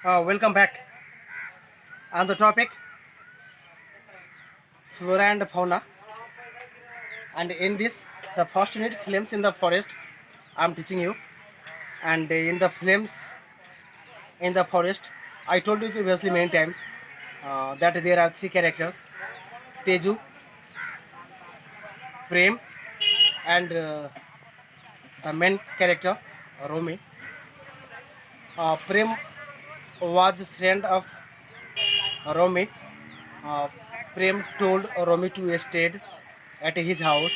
Welcome back. On the topic flora and fauna, and in this, the first unit flames in the forest. I'm teaching you, and in the flames in the forest, I told you previously many times that there are three characters: Teju, Prem, and the main character Romi. Prem was friend of Romi. Uh, Prem told Romi to stay at his house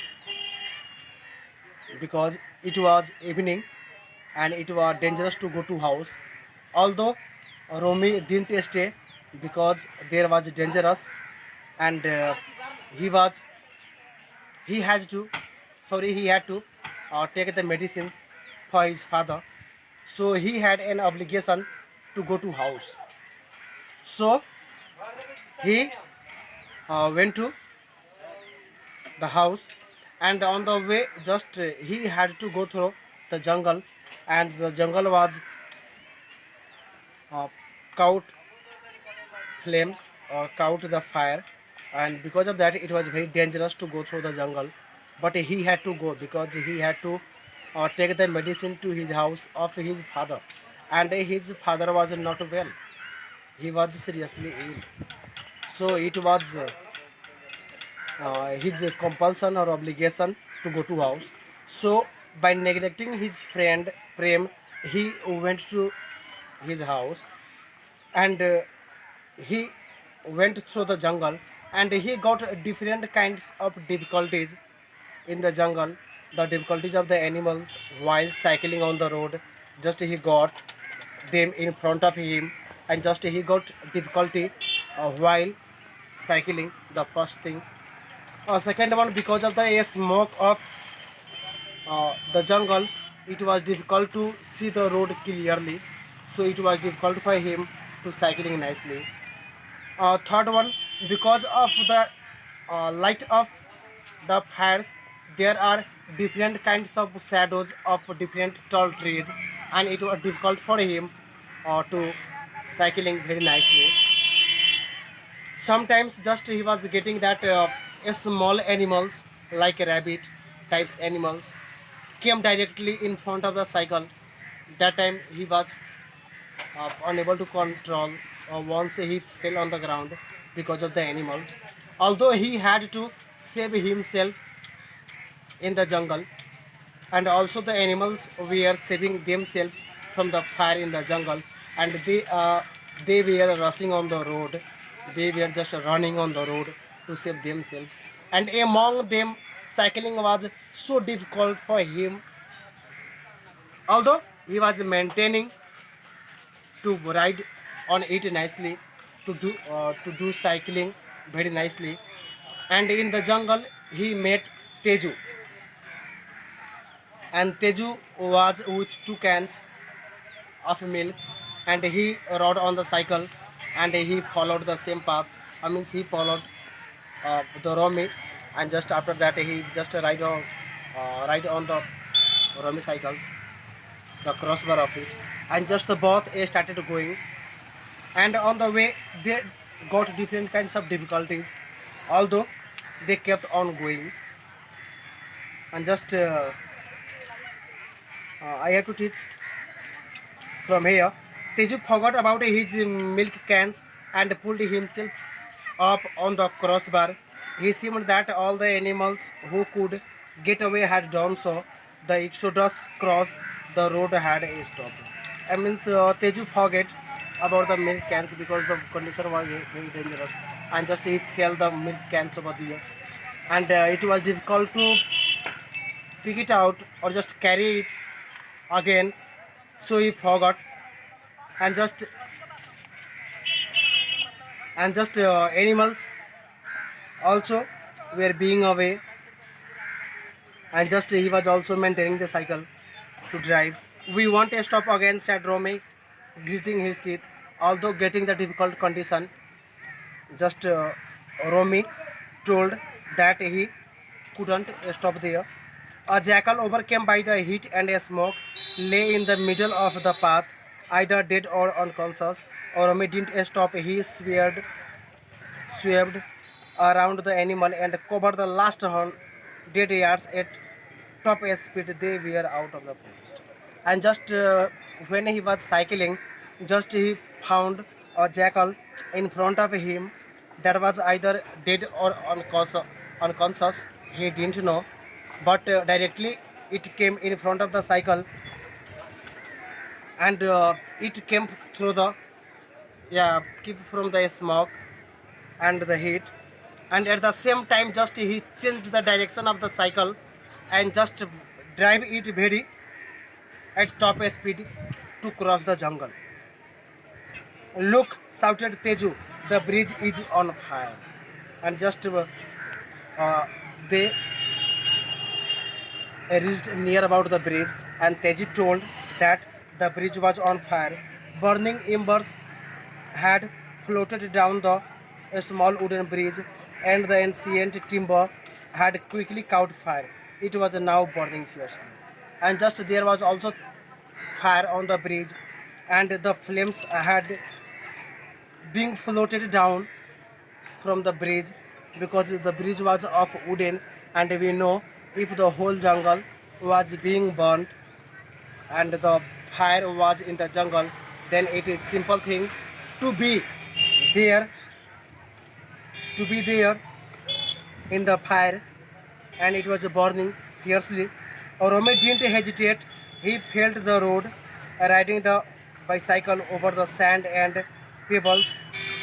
because it was evening and it was dangerous to go to house. Although Romy didn't stay because there was dangerous and he was he had to he had to take the medicines for his father. So he had an obligation to go to house. So he went to the house, and on the way just he had to go through the jungle, and the jungle was uh, caught flames or caught the fire, and because of that it was very dangerous to go through the jungle, but he had to go because he had to take the medicine to his house of his father, and his father was not well. He was seriously ill, so it was his compulsion or obligation to go to house. So by neglecting his friend Prem, he went to his house, and he went through the jungle, and he got different kinds of difficulties in the jungle. The difficulties of the animals while cycling on the road, just he got them in front of him, and just he got difficulty while cycling, the first thing. Second one, because of the smoke of the jungle, it was difficult to see the road clearly, so it was difficult for him to cycling nicely. Third one, because of the light of the fires, there are different kinds of shadows of different tall trees, and it was difficult for him to cycling very nicely. Sometimes just he was getting that small animals like rabbit types animals came directly in front of the cycle. That time he was unable to control once he fell on the ground because of the animals. Although he had to save himself in the jungle, and also the animals were saving themselves from the fire in the jungle, and they were rushing on the road. They were just running on the road to save themselves, and among them cycling was so difficult for him. Although he was maintaining to ride on it nicely, to do cycling very nicely, and in the jungle he met Teju, and Teju was with two cans of milk, and he rode on the cycle, and he followed the same path. I mean, he followed the Romy, and just after that he just ride on the Romy cycles, the crossbar of it, and just the both started going, and on the way they got different kinds of difficulties, although they kept on going, and just I have to teach from here. Teju forgot about his milk cans and pulled himself up on the crossbar. He seemed that all the animals who could get away had done so. The Exodus cross the road had stopped. I means Teju forget about the milk cans because the condition was very dangerous, and just he fell the milk cans over there, and it was difficult to pick it out or just carry it again. So he forgot, and just animals also were being away, and just he was also maintaining the cycle to drive. We want a stop again, said Romy, gritting his teeth. Although getting the difficult condition, just Romy told that he couldn't stop there. A jackal, overcome by the heat and smoke, lay in the middle of the path. either dead or unconscious. Romy didn't stop. He swerved around the animal and covered the last 100 yards at top speed. They were out of the forest. And just when he was cycling, just he found a jackal in front of him that was either dead or unconscious. He didn't know, but directly it came in front of the cycle, and it came through the, yeah, keep from the smoke and the heat. And at the same time just he changed the direction of the cycle and just drive it very at top speed to cross the jungle. Look, shouted Teju, the bridge is on fire. And just they reached near about the bridge, and Teju told that the bridge was on fire. Burning embers had floated down the small wooden bridge, and the ancient timber had quickly caught fire. It was now burning fiercely. And just there was also fire on the bridge, and the flames had been floated down from the bridge, because the bridge was of wooden, and we know if the whole jungle was being burnt and the fire was in the jungle, then it is simple thing to be there, to be there in the fire, and it was burning fiercely. Romy didn't hesitate. He felt the road, riding the bicycle over the sand and pebbles.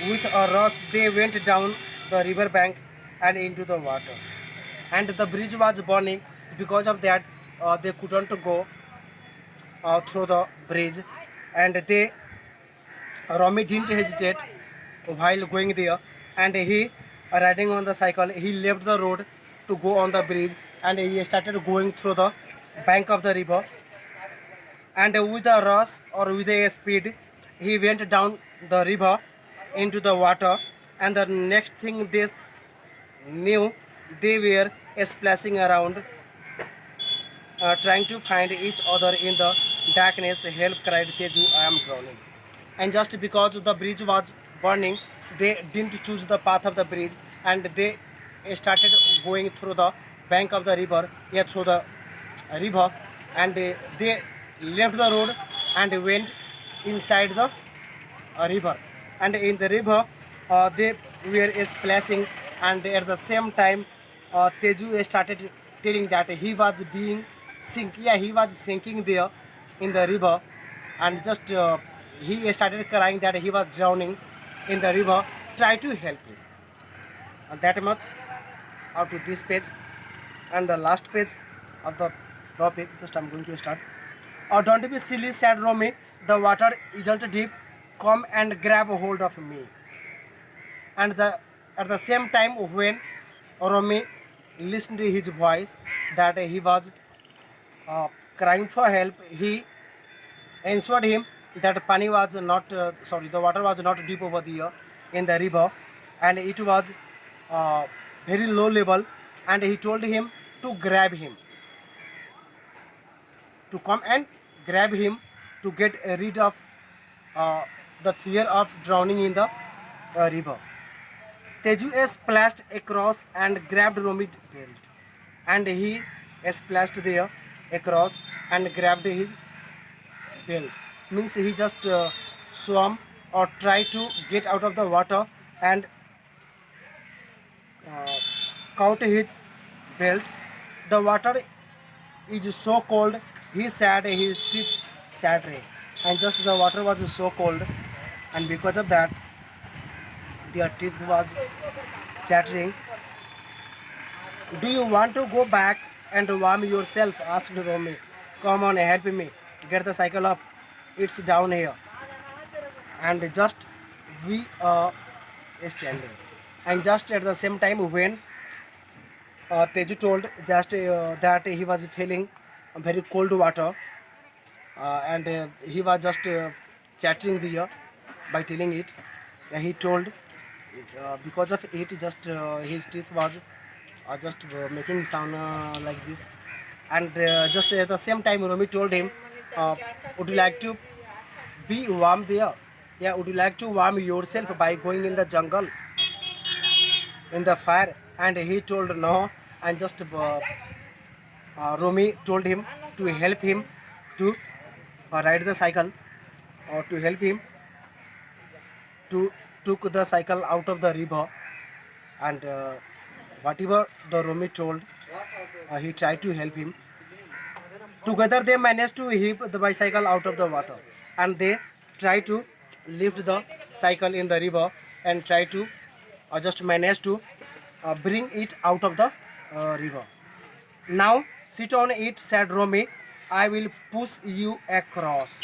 With a rush, they went down the river bank and into the water. And the bridge was burning. Because of that, they couldn't go through the bridge, and Romy didn't hesitate while going there, and he riding on the cycle. He left the road to go on the bridge, and he started going through the bank of the river. And with a rush or with a speed, he went down the river into the water. And the next thing they knew, they were splashing around, trying to find each other in the darkness. Help, cried Teju, I am drowning. And just because the bridge was burning, they didn't choose the path of the bridge, and they started going through the bank of the river, yeah, through the river, and they left the road and went inside the river. And in the river, they were splashing, and at the same time, Teju started telling that he was being he was sinking there in the river, and just he started crying that he was drowning in the river. Try to help him. And that much up to this page, and the last page of the topic. Just I'm going to start. Don't be silly, said Romy. The water isn't deep. Come and grab a hold of me. And at the same time, when Romy listened to his voice, that he was crying for help, he answered him that Pani was not the water was not deep over there in the river, and it was very low level. And he told him to grab him, to come and grab him, to get rid of the fear of drowning in the river. Teju splashed across and grabbed Romi's belt, and he splashed there across and grabbed his belt. Means he just swam or tried to get out of the water and caught his belt. The water is so cold, he said, his teeth chattering, and just the water was so cold, and because of that their teeth was chattering. Do you want to go back and warm yourself? Asked Romy. Come on, help me. Get the cycle up. It's down here. And just we are standing. And just at the same time, when Teju told just that he was feeling very cold water, and he was just chattering there by telling it. He told because of it, just his teeth was just making sound like this. And just at the same time, Romy told him, would you like to be warm there? Yeah, would you like to warm yourself by going in the jungle, in the fire? And he told no, and just Romy told him to help him to ride the cycle, or to help him to took the cycle out of the river. And whatever the Romy told, he tried to help him. Together they managed to heave the bicycle out of the water, and they try to lift the cycle in the river and try to just manage to bring it out of the river. Now sit on it, said Romy. I will push you across.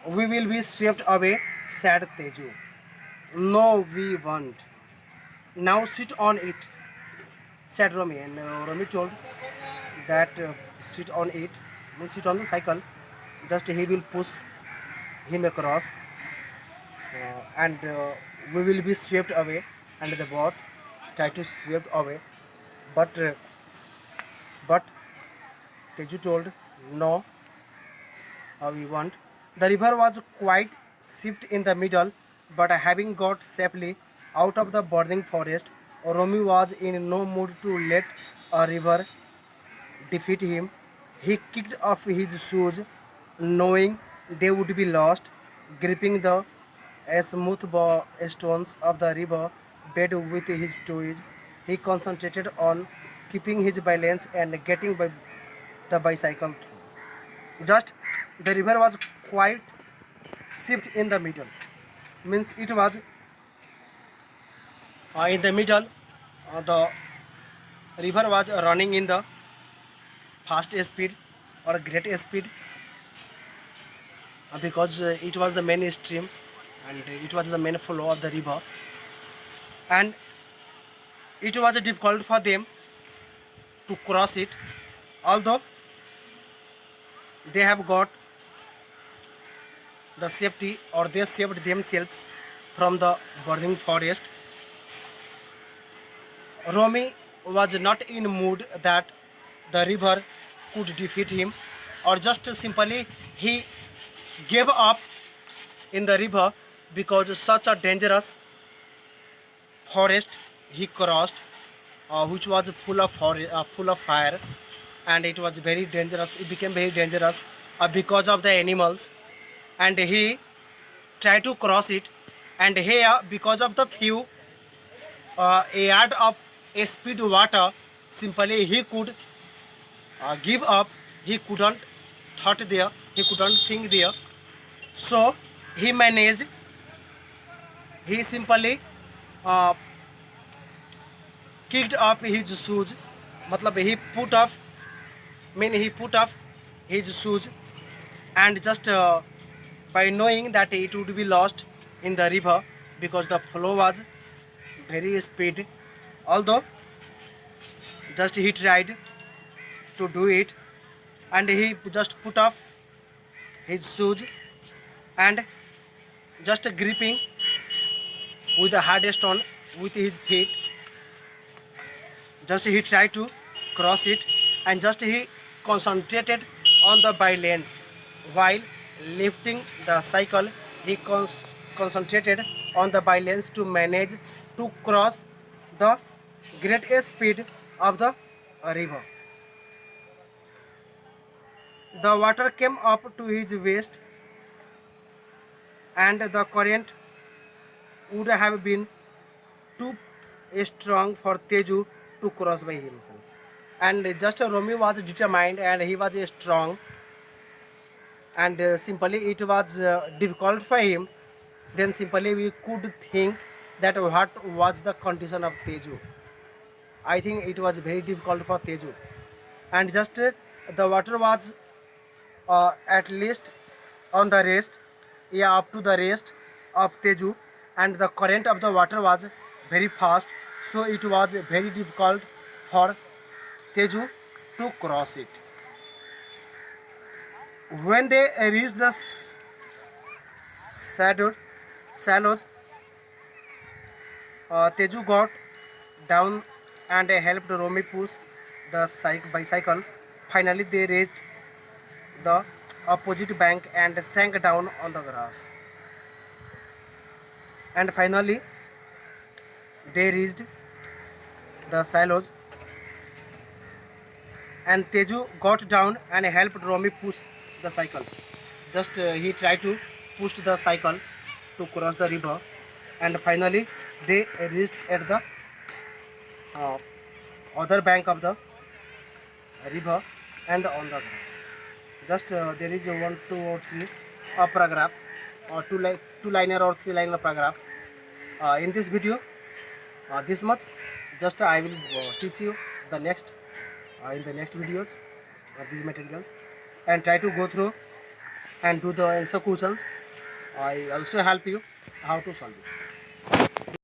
We will be swept away, said Teju. No, we won't. Now sit on it, said Romy. And Romy told that sit on it, means sit on the cycle. Just he will push him across, and we will be swept away. And the boat tried to sweep away, but but Teju told no, we won't. The river was quite swift in the middle, but having got safely out of the burning forest, Romy was in no mood to let a river defeat him. He kicked off his shoes, knowing they would be lost, gripping the smooth stones of the river bed with his toes. He concentrated on keeping his balance and getting by the bicycle through. Just the river was quite shift in the middle, means it was in the middle. The river was running in the fast speed or great speed, because it was the main stream and it was the main flow of the river, and it was difficult for them to cross it, although they have got the safety, or they saved themselves from the burning forest. Romy was not in mood that the river could defeat him, or just simply he gave up in the river, because such a dangerous forest he crossed, which was full of fire, and it was very dangerous. It became very dangerous because of the animals, and he tried to cross it, and here because of the few a yard of a speed water, simply he could give up. He couldn't thought there, he couldn't think there. So he managed, he simply uh, kicked off his shoes, matlab he put off, he put off his shoes, and just by knowing that it would be lost in the river, because the flow was very speed, although just he tried to do it, and he just put off his shoes and just gripping with a hard stone with his feet, just he tried to cross it, and just he concentrated on the balance while lifting the cycle. He concentrated on the balance to manage to cross the great speed of the river. The water came up to his waist, and the current would have been too strong for Teju to cross by himself. And just Romy was determined, and he was strong, and simply it was difficult for him. Then simply we could think that what was the condition of Teju. I think it was very difficult for Teju, and just the water was at least on the rest, yeah, up to the rest of Teju, and the current of the water was very fast, so it was very difficult for Teju to cross it. When they reached the shallows, Teju got down and helped Romy push the bicycle. Finally, they reached the opposite bank and sank down on the grass. And finally, they reached the silos, and Teju got down and helped Romy push the cycle. Just he tried to push the cycle to cross the river, and finally they reached at the uh, other bank of the river and on the grass. Just there is a one, two, or three paragraph, or two liner or three liner paragraph in this video. This much. Just I will teach you the next in the next videos of these materials, and try to go through and do the answer questions. I also help you how to solve it.